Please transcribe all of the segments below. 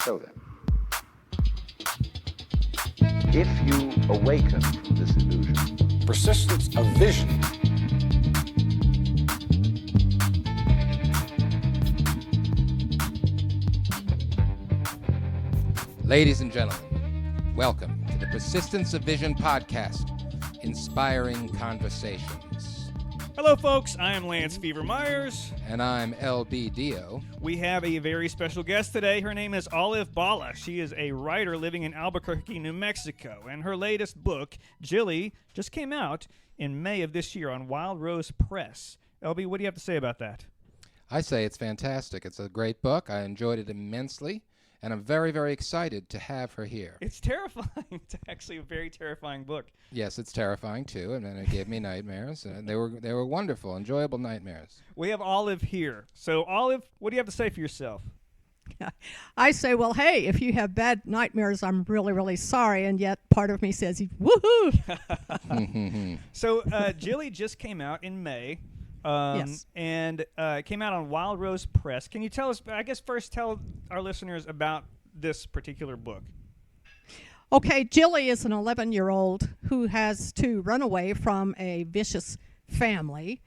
So then, if you awaken from this illusion, persistence of vision. Ladies and gentlemen, welcome to the Persistence of Vision podcast, inspiring conversations. Hello, folks. I am Lance Fever Myers. And I'm LB Dio. We have a very special guest today. Her name is Olive Balla. She is a writer living in Albuquerque, New Mexico, and her latest book, Jillie, just came out in May of this year on Wild Rose Press. LB, what do you have to say about that? I say it's fantastic. It's a great book. I enjoyed it immensely. And I'm very, very excited to have her here. It's terrifying. It's actually a very terrifying book. Yes, it's terrifying, too, and then it gave me nightmares. They were wonderful, enjoyable nightmares. We have Olive here. So, Olive, what do you have to say for yourself? I say, well, hey, if you have bad nightmares, I'm really, really sorry. And yet part of me says, woohoo! So, Jillie just came out in May. Yes. And it came out on Wild Rose Press. Can you tell us, I guess first tell our listeners about this particular book? Okay, Jillie is an 11-year-old who has to run away from a vicious family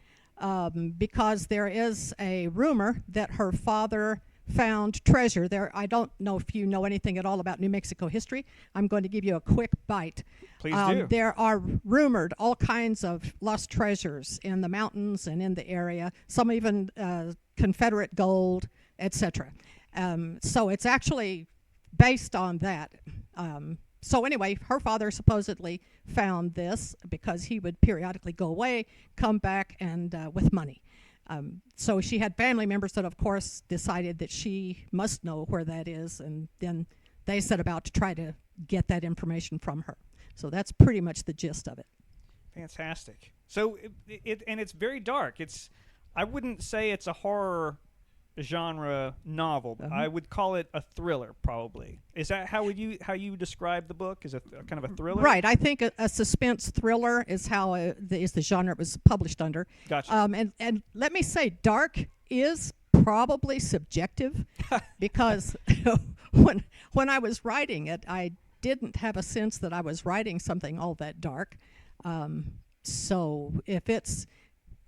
because there is a rumor that her father found treasure there. I don't know if you know anything at all about New Mexico history. I'm going to give you a quick bite. Please do. There are rumored all kinds of lost treasures in the mountains and in the area, some even Confederate gold, etc. So it's actually based on that. So anyway, her father supposedly found this because he would periodically go away, come back, and with money. So she had family members that, of course, decided that she must know where that is, and then they set about to try to get that information from her. So that's pretty much the gist of it. Fantastic. So it's very dark. I wouldn't say it's a horror genre novel. I would call it a thriller, probably. Is that how you describe the book? Is it kind of a thriller? Right. I think a suspense thriller is how is the genre it was published under. Gotcha. And let me say, dark is probably subjective because when I was writing it, I didn't have a sense that I was writing something all that dark. So if it's,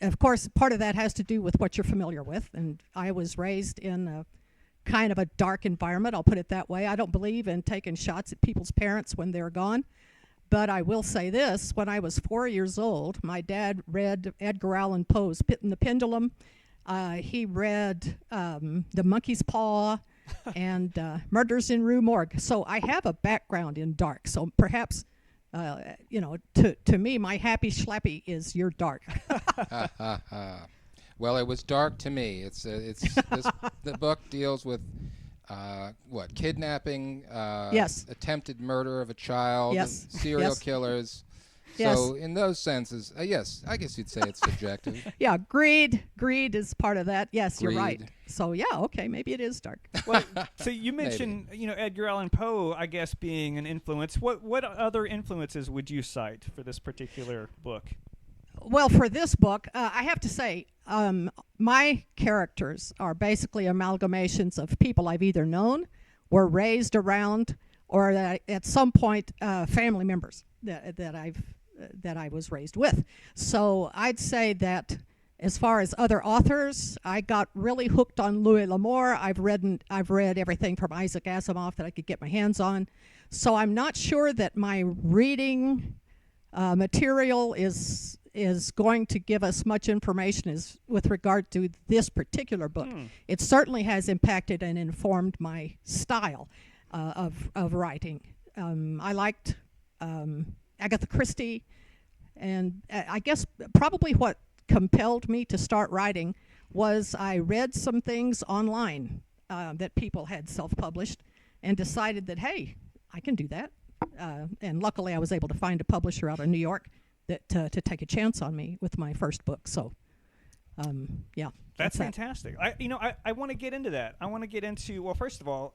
of course, part of that has to do with what you're familiar with. And I was raised in a kind of a dark environment, I'll put it that way. I don't believe in taking shots at people's parents when they're gone. But I will say this, when I was 4 years old, my dad read Edgar Allan Poe's Pit and the Pendulum. He read The Monkey's Paw and Murders in Rue Morgue. So I have a background in dark. So perhaps, to me, my happy schlappy is your dark. Well, it was dark to me. The book deals with kidnapping, Yes. attempted murder of a child, Yes. serial Yes. killers. Yes. So in those senses, yes, I guess you'd say it's subjective. Yeah, greed is part of that. Yes, Greed. you're right. So yeah, okay, maybe it is dark. Well, so you mentioned, Edgar Allan Poe, I guess, being an influence. What other influences would you cite for this particular book? Well, for this book, I have to say, my characters are basically amalgamations of people I've either known, were raised around, or at some point family members that I was raised with. So I'd say that as far as other authors, I got really hooked on Louis L'Amour. I've read everything from Isaac Asimov that I could get my hands on. So I'm not sure that my reading material is going to give us much information as with regard to this particular book. It certainly has impacted and informed my style of writing. I liked Agatha Christie, and I guess probably what compelled me to start writing was I read some things online that people had self-published and decided that, hey, I can do that. And luckily I was able to find a publisher out of New York that to take a chance on me with my first book. So, yeah. That's fantastic. I want to get into that. I want to get into, well, first of all,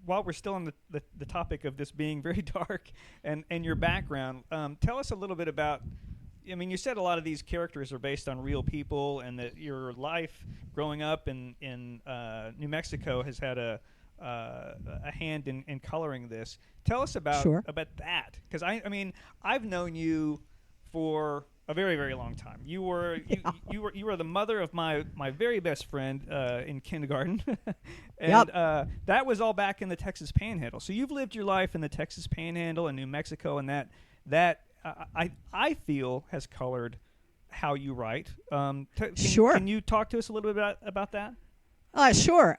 while we're still on the topic of this being very dark and your background, tell us a little bit about, I mean, you said a lot of these characters are based on real people and that your life growing up in New Mexico has had a a hand in coloring this. Tell us about Sure. that, because I mean I've known you for a very, very long time. You were you were the mother of my very best friend in kindergarten, and that was all back in the Texas Panhandle. So you've lived your life in the Texas Panhandle and New Mexico, and that I feel has colored how you write. Sure. Can you talk to us a little bit about that? Sure.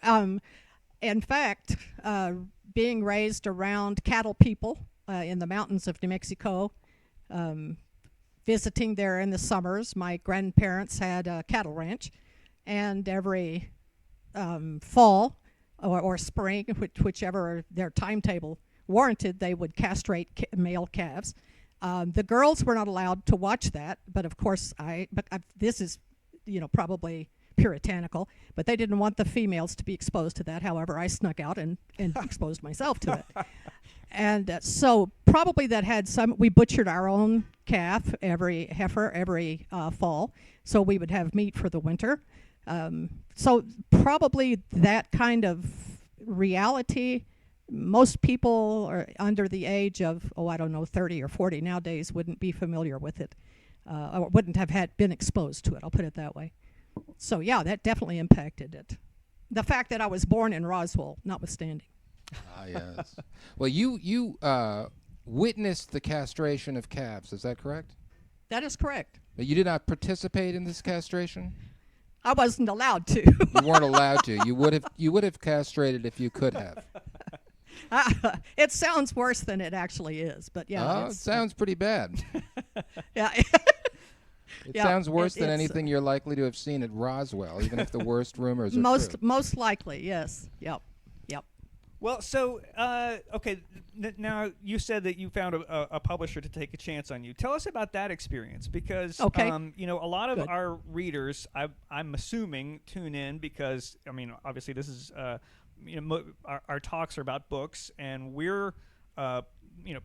In fact, being raised around cattle people in the mountains of New Mexico, visiting there in the summers, my grandparents had a cattle ranch, and every fall or spring, whichever their timetable warranted, they would castrate male calves. The girls were not allowed to watch that, but of course this is, probably puritanical, but they didn't want the females to be exposed to that. However, I snuck out and exposed myself to it. And so probably that had we butchered our own calf, every heifer, every fall, so we would have meat for the winter. So probably that kind of reality, most people are under the age of, 30 or 40 nowadays wouldn't be familiar with it, or wouldn't have been exposed to it, I'll put it that way. So yeah, that definitely impacted it. The fact that I was born in Roswell, notwithstanding. Ah, yes. Well, you witnessed the castration of calves. Is that correct? That is correct. But you did not participate in this castration? I wasn't allowed to. You weren't allowed to. You would have castrated if you could have. It sounds worse than it actually is, but yeah. Oh, it sounds pretty bad. Yeah. It sounds worse than anything you're likely to have seen at Roswell, even if the worst rumors are true. Most likely, yes. Yep. Well, so okay. Now you said that you found a publisher to take a chance on you. Tell us about that experience, because a lot of our readers, I'm assuming, tune in because obviously this is our talks are about books, and we're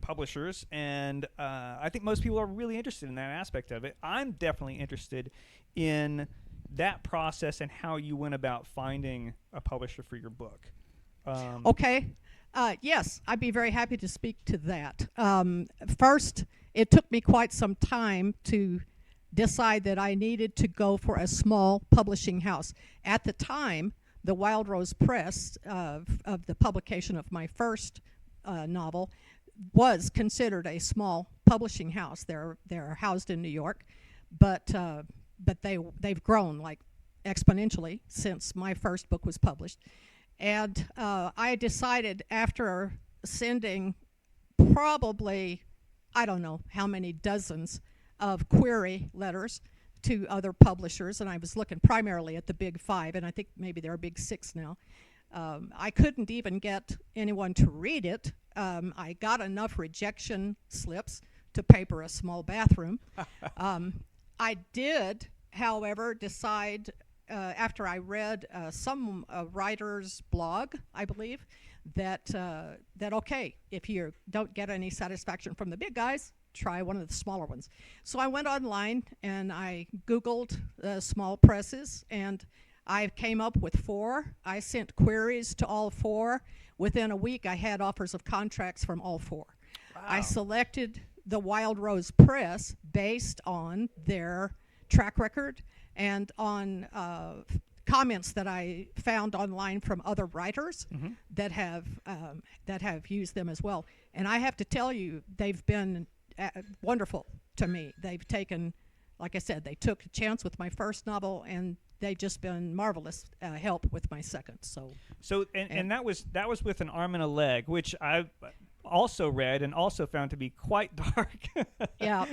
publishers, and I think most people are really interested in that aspect of it. I'm definitely interested in that process and how you went about finding a publisher for your book. Okay. Yes, I'd be very happy to speak to that. First, it took me quite some time to decide that I needed to go for a small publishing house. At the time, the Wild Rose Press of the publication of my first novel was considered a small publishing house. They're housed in New York, but they've grown like exponentially since my first book was published. And I decided, after sending probably, I don't know how many dozens of query letters to other publishers, and I was looking primarily at the big five, and I think maybe there are big six now. I couldn't even get anyone to read it. I got enough rejection slips to paper a small bathroom. I did, however, decide, after I read some writer's blog, I believe, that okay, if you don't get any satisfaction from the big guys, try one of the smaller ones. So I went online and I Googled small presses, and I came up with 4. I sent queries to all 4. Within a week, I had offers of contracts from all 4. Wow. I selected the Wild Rose Press based on their track record and on comments that I found online from other writers that have used them as well. And I have to tell you, they've been wonderful to me. They've taken, like I said, they took a chance with my first novel, and they've just been marvelous help with my second. And that was with An Arm and a Leg, which I also read and also found to be quite dark. Yeah,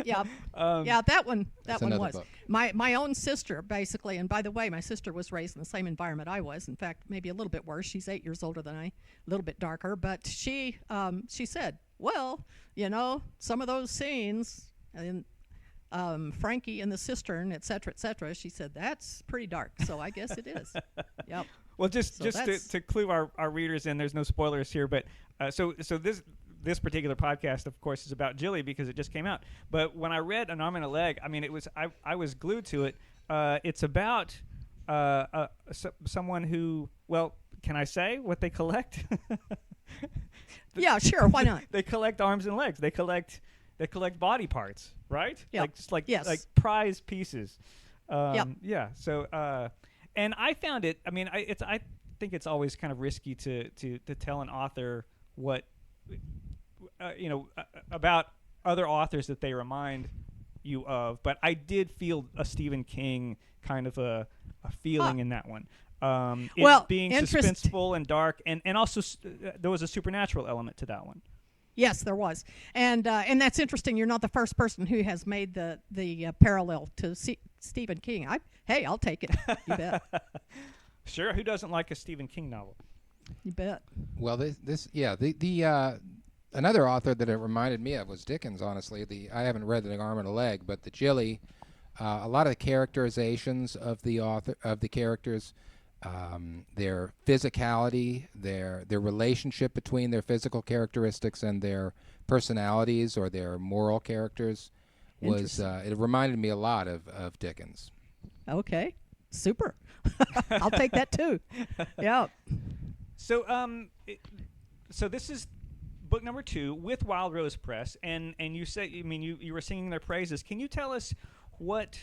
that one was book. My own sister, basically. And by the way, my sister was raised in the same environment I was. In fact, maybe a little bit worse. She's 8 years older than I, a little bit darker. But she said, well, some of those scenes in Frankie in the cistern, et cetera, she said, that's pretty dark. So I guess it is. Yep. Well, just to clue our readers in, there's no spoilers here, but so this particular podcast, of course, is about Jillie because it just came out. But when I read An Arm and a Leg, I was glued to it. It's about someone who, well, can I say what they collect? Yeah, sure. Why not? They collect arms and legs. They collect body parts, right? Yeah. Like Yes. like prize pieces. Yep. Yeah. So and I found it. I mean, I think it's always kind of risky to tell an author what about other authors that they remind you of. But I did feel a Stephen King kind of a feeling in that one. It being suspenseful and dark, and also there was a supernatural element to that one. Yes, there was, and that's interesting. You're not the first person who has made the parallel to Stephen King. I'll take it. You bet. Sure, who doesn't like a Stephen King novel? You bet. Well, the another author that it reminded me of was Dickens. Honestly, I haven't read The Arm and a Leg, but the Jillie, a lot of the characterizations of the characters. Their physicality, their relationship between their physical characteristics and their personalities or their moral characters was it reminded me a lot of Dickens. Okay, super. I'll take that too. Yeah. So so this is book number 2 with Wild Rose Press, and you said, I mean, you were singing their praises. Can you tell us what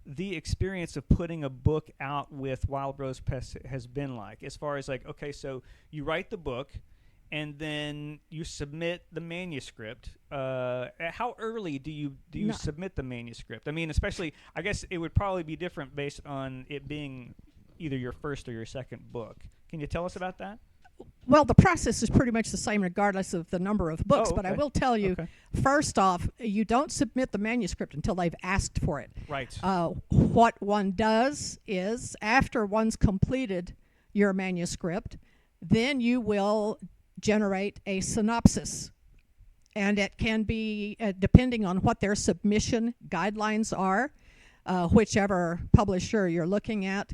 the experience of putting a book out with Wild Rose Press has been like, as far as like, okay, so you write the book and then you submit the manuscript. How early do you submit the manuscript? I mean, especially, I guess it would probably be different based on it being either your first or your second book. Can you tell us about that? Well, the process is pretty much the same regardless of the number of books, but I will tell you, first off, you don't submit the manuscript until they've asked for it. Right. What one does is, after one's completed your manuscript, then you will generate a synopsis. And it can be, depending on what their submission guidelines are, whichever publisher you're looking at,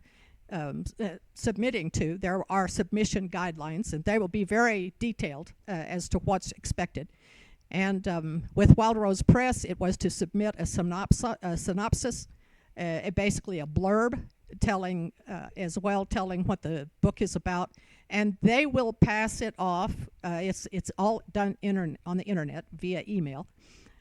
submitting to, there are submission guidelines, and they will be very detailed as to what's expected. And with Wild Rose Press, it was to submit a synopsis, basically a blurb telling what the book is about, and they will pass it off. It's all done on the internet via email.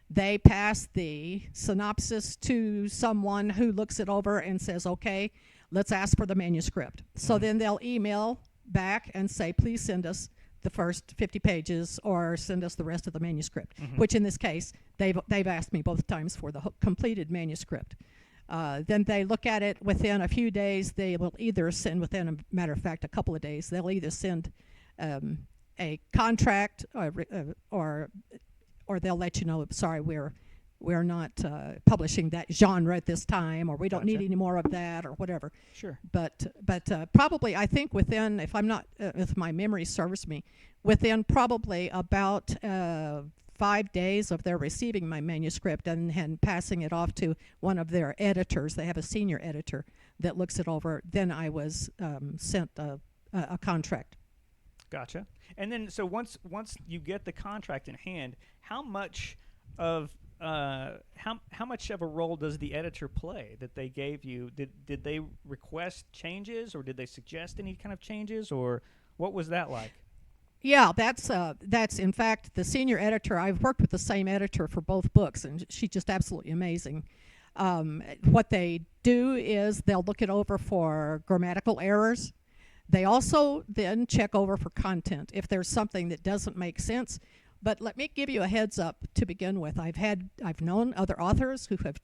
They pass the synopsis to someone who looks it over and says, okay, let's ask for the manuscript. So then they'll email back and say, please send us the first 50 pages or send us the rest of the manuscript, which in this case, they've asked me both times for the completed manuscript. Then they look at it within a few days. They will either send, within a matter of fact, a couple of days, they'll either send a contract or they'll let you know, sorry, we're not publishing that genre at this time, or we don't need any more of that, or whatever. Sure. But probably, I think within, if I'm not, if my memory serves me, within probably about 5 days of their receiving my manuscript and passing it off to one of their editors, they have a senior editor that looks it over, then I was sent a contract. Gotcha. And then, so once you get the contract in hand, how much of how much of a role does the editor play that they gave you? Did they request changes, or did they suggest any kind of changes, or what was that like? Yeah, that's in fact the senior editor. I've worked with the same editor for both books, and she's just absolutely amazing. What they do is they'll look it over for grammatical errors. They also then check over for content if there's something that doesn't make sense. But let me give you a heads up to begin with. I've known other authors who have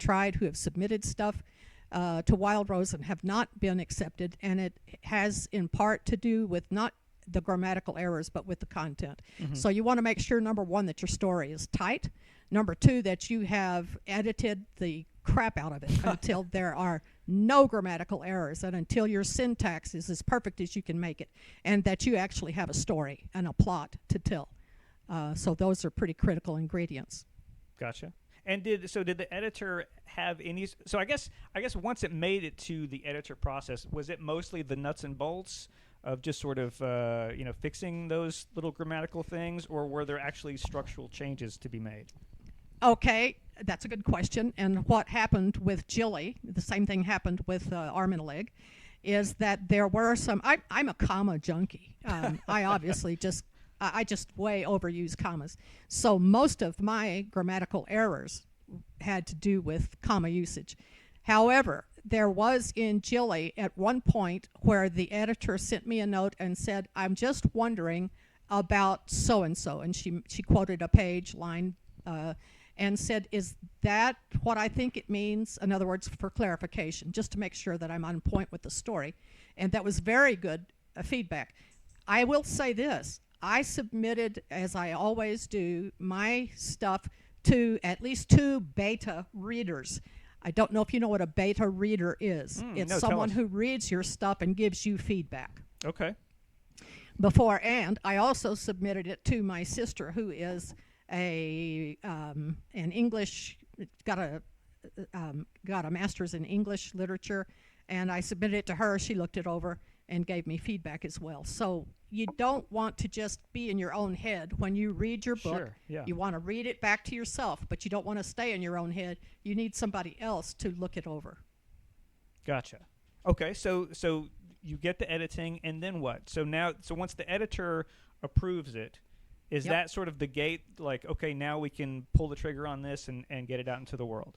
submitted stuff to Wild Rose and have not been accepted, and it has in part to do with not the grammatical errors, but with the content. So you want to make sure, number one, that your story is tight. Number two, that you have edited the crap out of it until there are no grammatical errors, and until your syntax is as perfect as you can make it, and that you actually have a story and a plot to tell. So those are pretty critical ingredients. Gotcha. And did the editor have any? So I guess once it made it to the editor process, was it mostly the nuts and bolts of just sort of fixing those little grammatical things, or were there actually structural changes to be made? Okay, that's a good question. And what happened with Jillie, the same thing happened with Arm and a Leg, is that there were some. I'm a comma junkie. I obviously I just way overuse commas. So most of my grammatical errors had to do with comma usage. However, there was in Jillie at one point where the editor sent me a note and said, "I'm just wondering about so and so," and she quoted a page line and said, "Is that what I think it means?" In other words, for clarification, just to make sure that I'm on point with the story. And that was very good feedback. I will say this. I submitted, as I always do, my stuff to at least 2 beta readers. I don't know if you know what a beta reader is. It's someone who reads your stuff and gives you feedback. Okay. Before, and I also submitted it to my sister, who is an English, got a master's in English literature, and I submitted it to her. She looked it over and gave me feedback as well. So you don't want to just be in your own head when you read your book. Sure, yeah. You want to read it back to yourself, but you don't want to stay in your own head. You need somebody else to look it over. Gotcha. Okay, so you get the editing, and then what? So once the editor approves it, is Yep. that sort of the gate, like, okay, now we can pull the trigger on this and get it out into the world?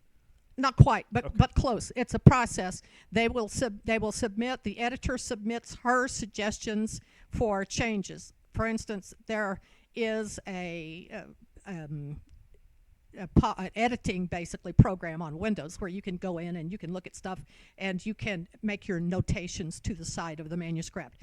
Not quite, but Okay. but close. It's a process. They will submit. The editor submits her suggestions for changes. For instance, there is an editing basically program on Windows where you can go in and you can look at stuff and you can make your notations to the side of the manuscript.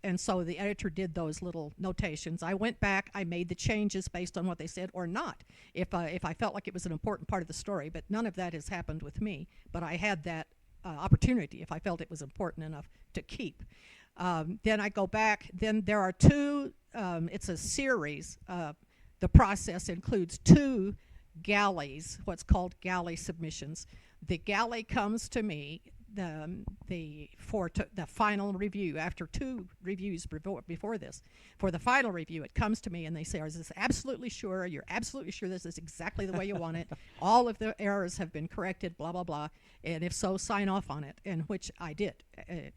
And so the editor did those little notations. I went back, I made the changes based on what they said or not, if I felt like it was an important part of the story. But none of that has happened with me. But I had that opportunity if I felt it was important enough to keep. Then I go back. Then there are 2. It's a series. The process includes 2 galleys, what's called Galley Submissions. The galley comes to me for the final review after 2 reviews before this. For the final review, it comes to me and they say, "Is this absolutely sure? You're absolutely sure this is exactly the way you want it? All of the errors have been corrected, blah, blah, blah. And if so, sign off on it," and which I did.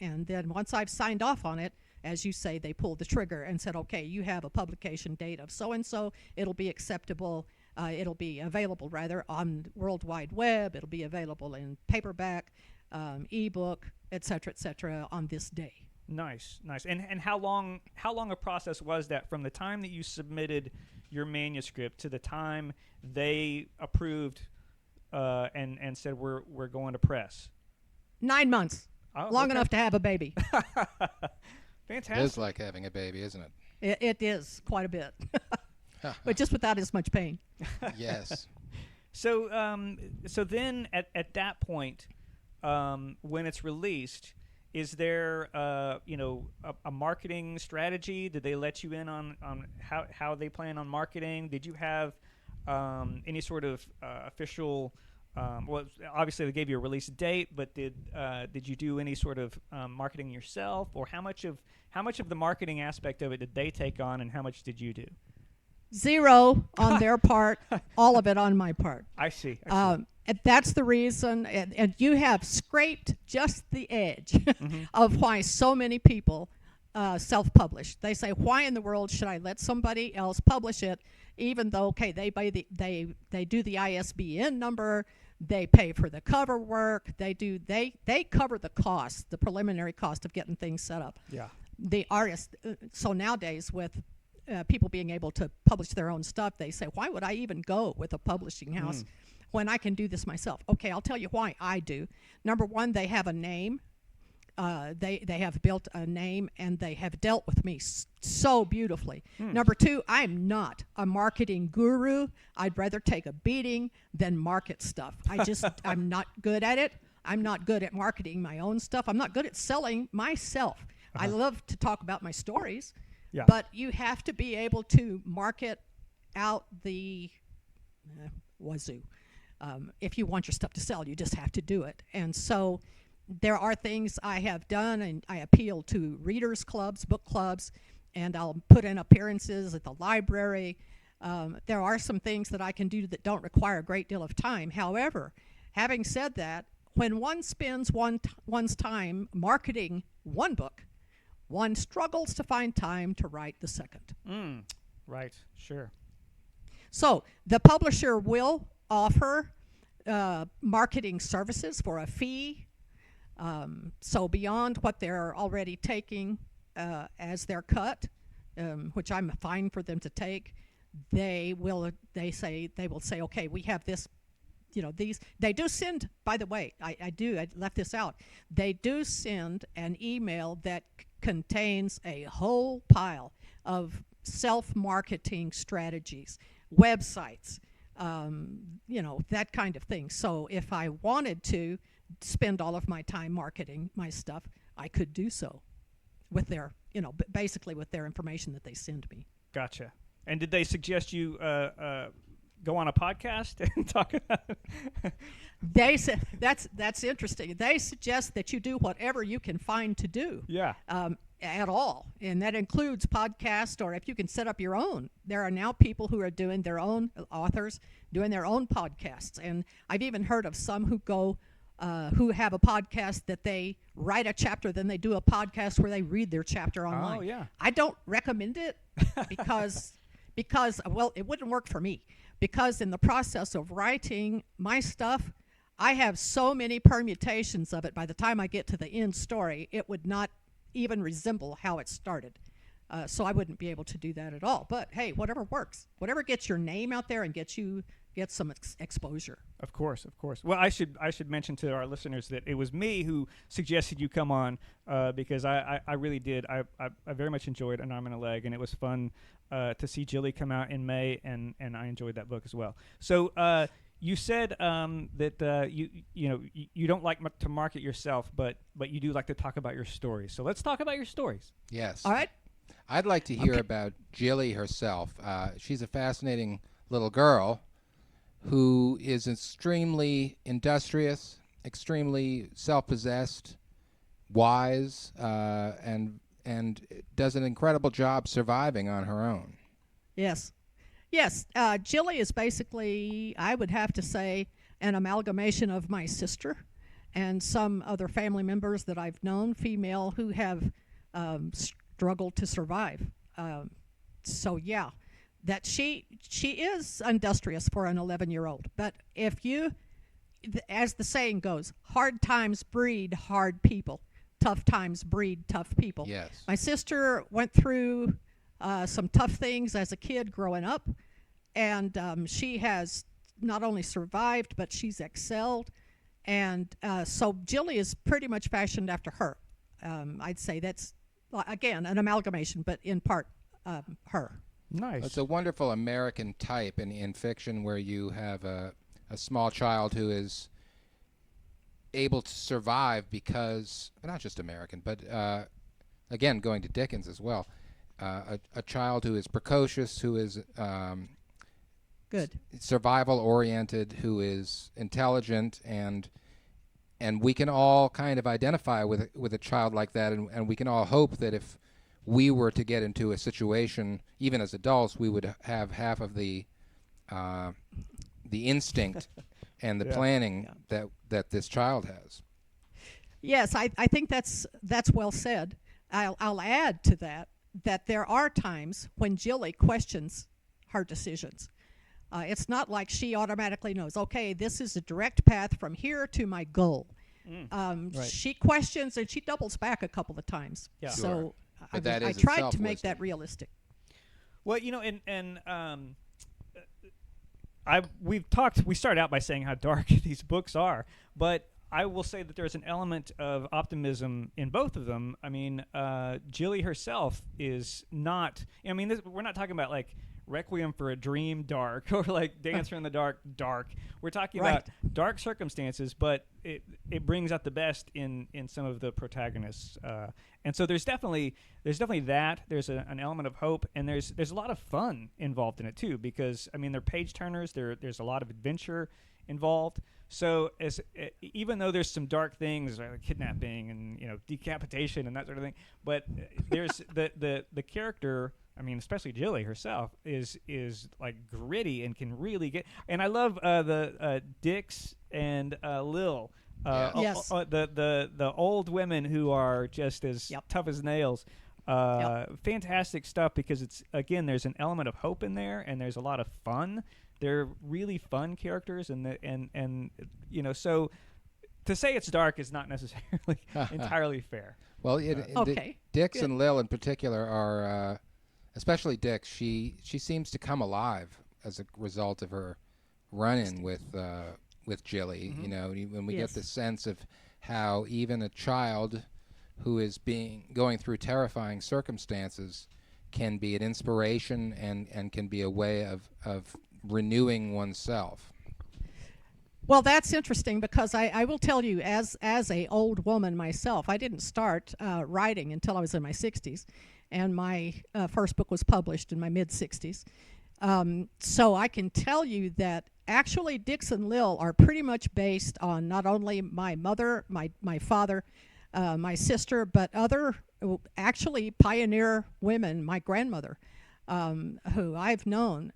And then once I've signed off on it, as you say, they pulled the trigger and said, "Okay, you have a publication date of so-and-so. It'll be acceptable. It'll be available, rather, on World Wide Web. It'll be available in paperback, ebook, et cetera, on this day." Nice. And how long a process was that from the time that you submitted your manuscript to the time they approved and said we're going to press? 9 months. Long enough to have a baby. Fantastic. It is like having a baby, isn't it? It is quite a bit, but just without as much pain. Yes. So then at that point, when it's released, is there a marketing strategy? Did they let you in on how they plan on marketing? Did you have any sort of official? Well, obviously they gave you a release date, but did you do any sort of marketing yourself, or how much of the marketing aspect of it did they take on, and how much did you do? 0 on their part, all of it on my part. I see. And that's the reason, and you have scraped just the edge of why so many people self-publish. They say, "Why in the world should I let somebody else publish it?" Even though, okay, they do the ISBN number, they pay for the cover work, they cover the cost, the preliminary cost of getting things set up. Yeah. The artist. So nowadays, with people being able to publish their own stuff, they say, "Why would I even go with a publishing house when I can do this myself?" Okay, I'll tell you why I do. Number one, they have a name. They have built a name, and they have dealt with me so beautifully. Number two, I'm not a marketing guru. I'd rather take a beating than market stuff. I'm not good at it. I'm not good at marketing my own stuff. I'm not good at selling myself. I love to talk about my stories, but you have to be able to market out the wazoo. If you want your stuff to sell, you just have to do it. And so there are things I have done, and I appeal to readers' clubs, book clubs, and I'll put in appearances at the library. There are some things that I can do that don't require a great deal of time. However, having said that, when one spends one's time marketing one book, one struggles to find time to write the second. Right, sure. So the publisher will offer marketing services for a fee. So beyond what they're already taking as their cut, which I'm fine for them to take, they will say, okay, we have this, these. They do send, by the way, I left this out. They do send an email that contains a whole pile of self-marketing strategies, websites, that kind of thing. So if I wanted to spend all of my time marketing my stuff, I could do so with their, basically with their information that they send me. Gotcha. And did they suggest you go on a podcast and talk about it? They said that's interesting. They suggest that you do whatever you can find to do. Yeah. At all, and that includes podcasts, or if you can set up your own. There are now people who are doing their own, authors doing their own podcasts, and I've even heard of some who go, who have a podcast that they write a chapter, then they do a podcast where they read their chapter online. Oh, yeah. I don't recommend it because well, it wouldn't work for me, because in the process of writing my stuff, I have so many permutations of it. By the time I get to the end story, it would not even resemble how it started. So I wouldn't be able to do that at all. But hey, whatever works, whatever gets your name out there and gets some exposure. Of course. Well, I should mention to our listeners that it was me who suggested you come on because I really did. I very much enjoyed An Arm and a Leg, and it was fun to see Jillie come out in May, and I enjoyed that book as well. So you said that you don't like to market yourself, but you do like to talk about your stories. So let's talk about your stories. Yes. All right. I'd like to hear about Jillie herself. She's a fascinating little girl who is extremely industrious, extremely self-possessed, wise, and does an incredible job surviving on her own. Yes. Jillie is basically, I would have to say, an amalgamation of my sister and some other family members that I've known, female, who have struggled to survive. So yeah, that she is industrious for an 11-year-old. But if you, as the saying goes, hard times breed hard people. Tough times breed tough people. Yes. My sister went through some tough things as a kid growing up, and she has not only survived, but she's excelled. And so Jillie is pretty much fashioned after her. I'd say that's, again, an amalgamation, but in part her. Nice. It's a wonderful American type in fiction where you have a small child who is able to survive because, not just American, but again, going to Dickens as well, a child who is precocious, who is Good. survival-oriented, who is intelligent, and we can all kind of identify with a child like that, and we can all hope that if we were to get into a situation, even as adults, we would have half of the instinct and the planning that this child has. Yes, I think that's well said. I'll add to that there are times when Jillie questions her decisions. It's not like she automatically knows, okay, this is a direct path from here to my goal. Right. She questions and she doubles back a couple of times. Yeah. Sure. So But that I is tried itself to make wisdom. that realistic. Well, we started out by saying how dark these books are, but I will say that there's an element of optimism in both of them. I mean, Jillie herself is not, we're not talking about like Requiem for a Dream dark or like Dancer in the Dark dark. We're talking Right. about dark circumstances, but it brings out the best in some of the protagonists. And so there's definitely that. There's an element of hope, and there's a lot of fun involved in it too, because they're page turners. There's a lot of adventure involved. So even though there's some dark things like kidnapping and decapitation and that sort of thing, but there's the character. Especially Jillie herself is like gritty and can really get. And I love the Dix and Lil. Yes. The old women who are just as tough as nails. Fantastic stuff, because it's, again, there's an element of hope in there, and there's a lot of fun. They're really fun characters, and you know, so to say it's dark is not necessarily entirely fair. Well, Dix Good. and Lil in particular are, especially Dix. She seems to come alive as a result of her run-in with Jillie. Mm-hmm. You know, when we Yes. get the sense of how even a child who is going through terrifying circumstances can be an inspiration and can be a way of renewing oneself. Well, that's interesting, because I will tell you, as a old woman myself, I didn't start writing until I was in my 60s, and my first book was published in my mid-60s. So I can tell you that actually Dix and Lil are pretty much based on not only my mother, my father, my sister, but other actually pioneer women, my grandmother, who I've known.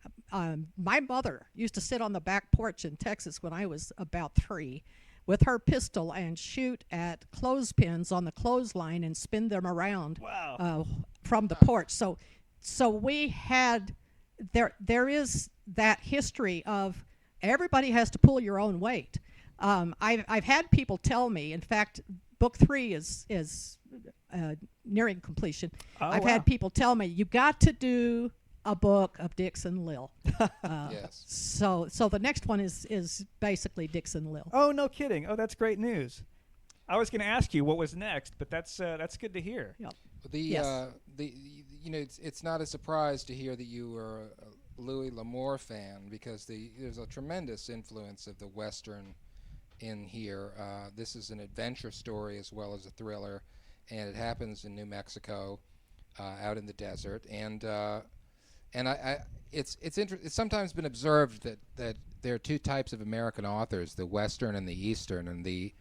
My mother used to sit on the back porch in Texas when I was about 3 with her pistol and shoot at clothespins on the clothesline and spin them around from the porch. So we had, there is that history of everybody has to pull your own weight. I've had people tell me, in fact, book 3 is nearing completion. I've had people tell me, you got to do a book of Dix and Lil. Yes. So the next one is basically Dix and Lil. Oh, no kidding. Oh, that's great news. I was going to ask you what was next, but that's good to hear. Yep. You know, it's not a surprise to hear that you were a Louis L'Amour fan, because there's a tremendous influence of the Western in here. This is an adventure story as well as a thriller, and it happens in New Mexico, out in the desert. It's sometimes been observed that there are two types of American authors: the Western and the Eastern. And the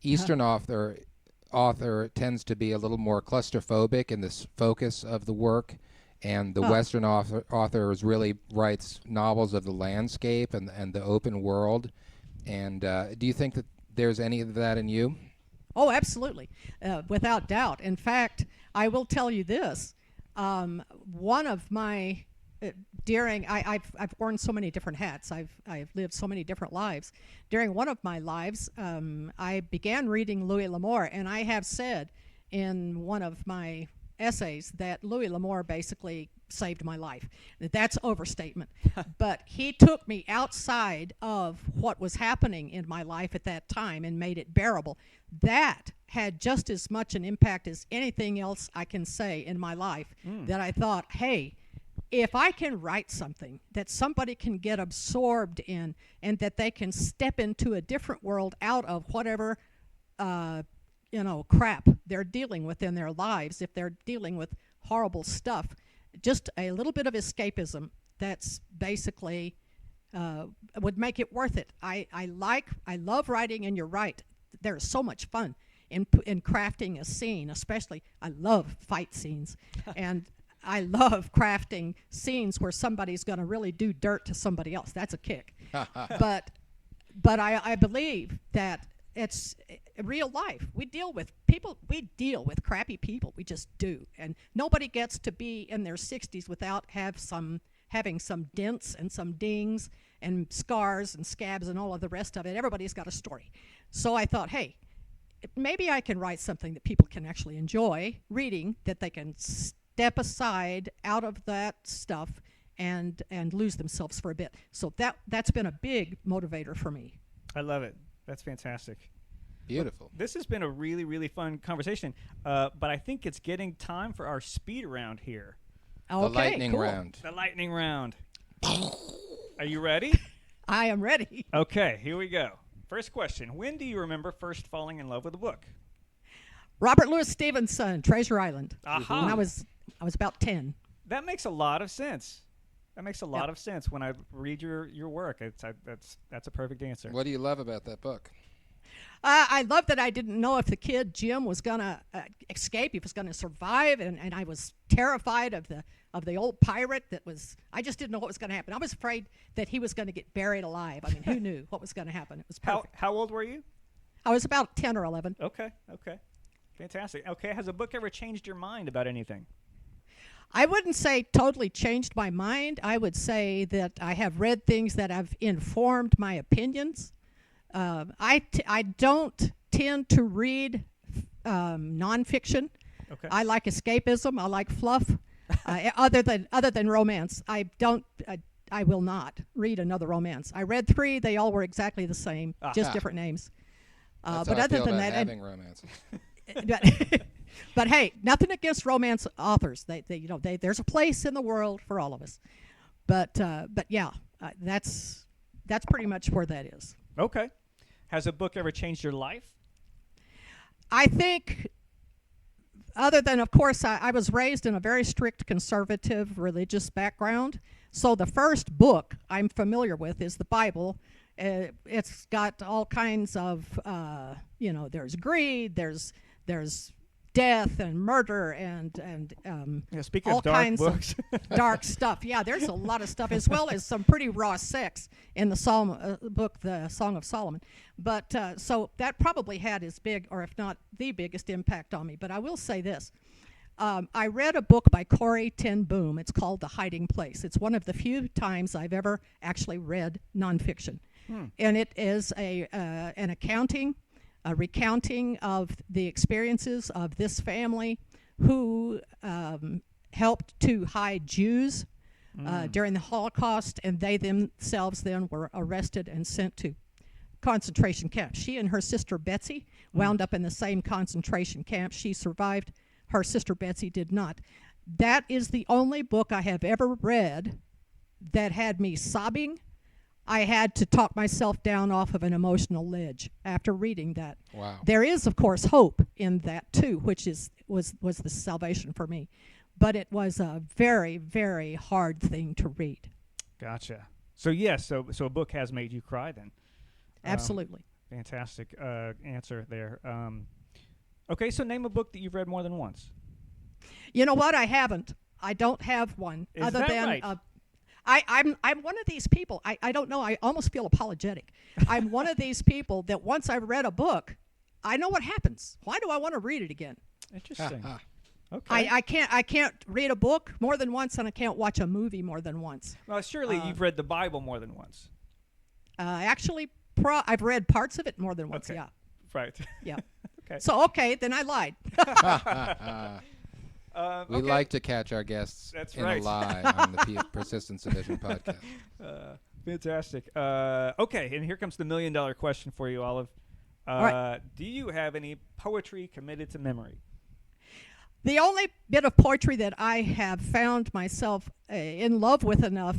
Eastern author tends to be a little more claustrophobic in the focus of the work, and the Western author really writes novels of the landscape and the open world. And do you think that there's any of that in you? Oh, absolutely, without doubt. In fact, I will tell you this: one of my I've worn so many different hats. I've lived so many different lives. During one of my lives, I began reading Louis L'Amour, and I have said in one of my essays that Louis L'Amour basically saved my life. That's overstatement. But he took me outside of what was happening in my life at that time and made it bearable. That had just as much an impact as anything else I can say in my life, that I thought, hey, if I can write something that somebody can get absorbed in, and that they can step into a different world out of whatever crap they're dealing with in their lives, if they're dealing with horrible stuff, just a little bit of escapism, that's basically would make it worth it. I love writing, and you're right, there's so much fun in crafting a scene. Especially I love fight scenes and I love crafting scenes where somebody's going to really do dirt to somebody else. That's a kick. But I believe that it's real life. We deal with people. We deal with crappy people. We just do. And nobody gets to be in their 60s without having some dents and some dings and scars and scabs and all of the rest of it. Everybody's got a story. So I thought, hey, maybe I can write something that people can actually enjoy reading, that they can step aside out of that stuff and lose themselves for a bit. So that's been a big motivator for me. I love it. That's fantastic. Beautiful. Well, this has been a really, really fun conversation, but I think it's getting time for our speed round here. Okay, the lightning cool. round. The lightning round. Are you ready? I am ready. Okay, here we go. First question. When do you remember first falling in love with a book? Robert Louis Stevenson, Treasure Island. Aha. When I was about 10. That makes a lot of sense. That makes a lot of sense when I read your work. That's a perfect answer. What do you love about that book? I love that I didn't know if the kid Jim was going to escape, if he was going to survive, and I was terrified of the old pirate I just didn't know what was going to happen. I was afraid that he was going to get buried alive. I mean, who knew what was going to happen? It was perfect. How old were you? I was about 10 or 11. Okay. Fantastic. Okay, has a book ever changed your mind about anything? I wouldn't say totally changed my mind. I would say that I have read things that have informed my opinions. I don't tend to read nonfiction. Okay. I like escapism. I like fluff. Other than romance, I will not read another romance. I read 3. They all were exactly the same, just different names. That's But how I other feel than about that, having romances. but hey, nothing against romance authors. There's a place in the world for all of us. But yeah, that's pretty much where that is. Okay. Has a book ever changed your life? I think, other than, of course, I was raised in a very strict conservative religious background. So the first book I'm familiar with is the Bible. It's got all kinds of, there's greed, there's death and murder and Speaking all of dark kinds books. of dark stuff. Yeah, there's a lot of stuff, as well as some pretty raw sex in the book, The Song of Solomon. But so that probably had as big, or if not the biggest, impact on me. But I will say this. I read a book by Corrie ten Boom. It's called The Hiding Place. It's one of the few times I've ever actually read nonfiction. And it is an accounting, a recounting of the experiences of this family who helped to hide Jews during the Holocaust, and they themselves then were arrested and sent to concentration camps. She and her sister Betsy wound up in the same concentration camp. She survived. Her sister Betsy did not. That is the only book I have ever read that had me sobbing. I had to talk myself down off of an emotional ledge after reading that. Wow. There is, of course, hope in that too, which was the salvation for me. But it was a very, very hard thing to read. Gotcha. So yes, so a book has made you cry then. Absolutely. Fantastic answer there. Okay, so name a book that you've read more than once. You know what? I haven't. I don't have one. Is other that than right? I'm one of these people. I don't know. I almost feel apologetic. I'm one of these people that once I've read a book, I know what happens. Why do I want to read it again? Interesting. Okay. I can't read a book more than once, and I can't watch a movie more than once. Well, surely you've read the Bible more than once. Actually, I've read parts of it more than once. Okay. Yeah. Right. Yeah. Okay. So then I lied. We like to catch our guests in a lie on the Persistence Division podcast. Fantastic. Okay, and here comes the $1 million question for you, Olive. All right. Do you have any poetry committed to memory? The only bit of poetry that I have found myself in love with enough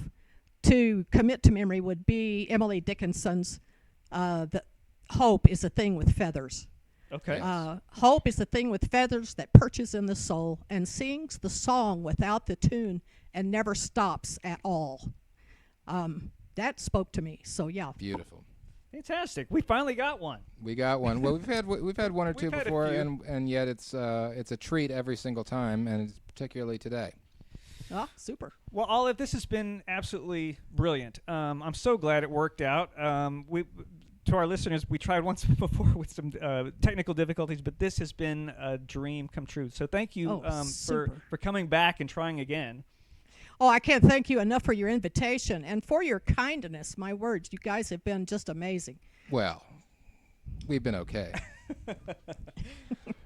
to commit to memory would be Emily Dickinson's "The Hope is a Thing with Feathers." Okay. Hope is the thing with feathers that perches in the soul and sings the song without the tune and never stops at all. That spoke to me. So yeah. Beautiful. Fantastic. We finally got one. We got one. Well, we've had one or two had a before, few. and yet it's a treat every single time, and it's particularly today. Oh, super. Well, Olive, this has been absolutely brilliant. I'm so glad it worked out. To our listeners, we tried once before with some technical difficulties, but this has been a dream come true. So thank you for coming back and trying again. Oh, I can't thank you enough for your invitation and for your kindness. My words, you guys have been just amazing. Well, we've been okay.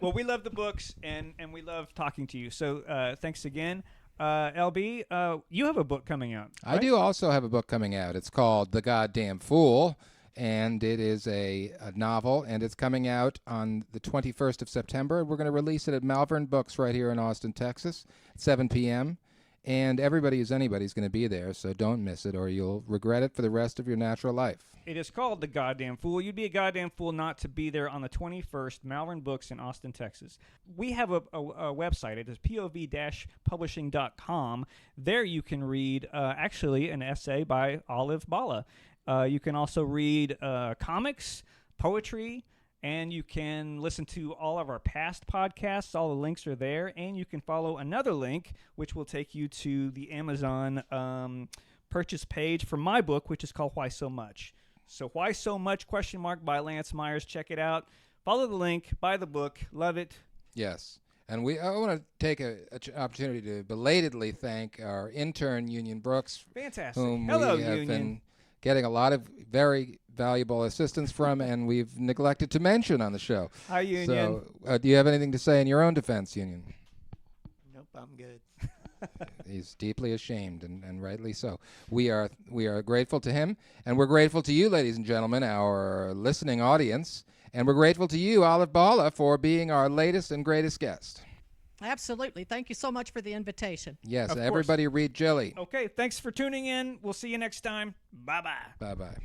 Well, we love the books, and we love talking to you. So thanks again. LB, you have a book coming out, right? I do also have a book coming out. It's called The Goddamn Fool, and it is a novel, and it's coming out on the 21st of September. We're going to release it at Malvern Books right here in Austin, Texas, at 7 p.m., and everybody who's anybody's going to be there, so don't miss it or you'll regret it for the rest of your natural life. It is called The Goddamn Fool. You'd be a goddamn fool not to be there on the 21st, Malvern Books in Austin, Texas. We have a website. It is pov-publishing.com. There you can read, actually, an essay by Olive Balla. You can also read comics, poetry, and you can listen to all of our past podcasts. All the links are there. And you can follow another link, which will take you to the Amazon purchase page for my book, which is called Why So Much. So Why So Much? ? By Lance Myers. Check it out. Follow the link. Buy the book. Love it. Yes. And I want to take an opportunity to belatedly thank our intern, Union Brooks. Fantastic. Whom Hello, we have Union. been getting a lot of very valuable assistance from, and we've neglected to mention on the show. Hi, Union. So do you have anything to say in your own defense, Union? Nope, I'm good. He's deeply ashamed, and rightly so. We are grateful to him, and we're grateful to you, ladies and gentlemen, our listening audience, and we're grateful to you, Olive Balla, for being our latest and greatest guest. Absolutely. Thank you so much for the invitation. Yes, Of course. everybody read Jillie. Okay, thanks for tuning in. We'll see you next time. Bye-bye. Bye-bye.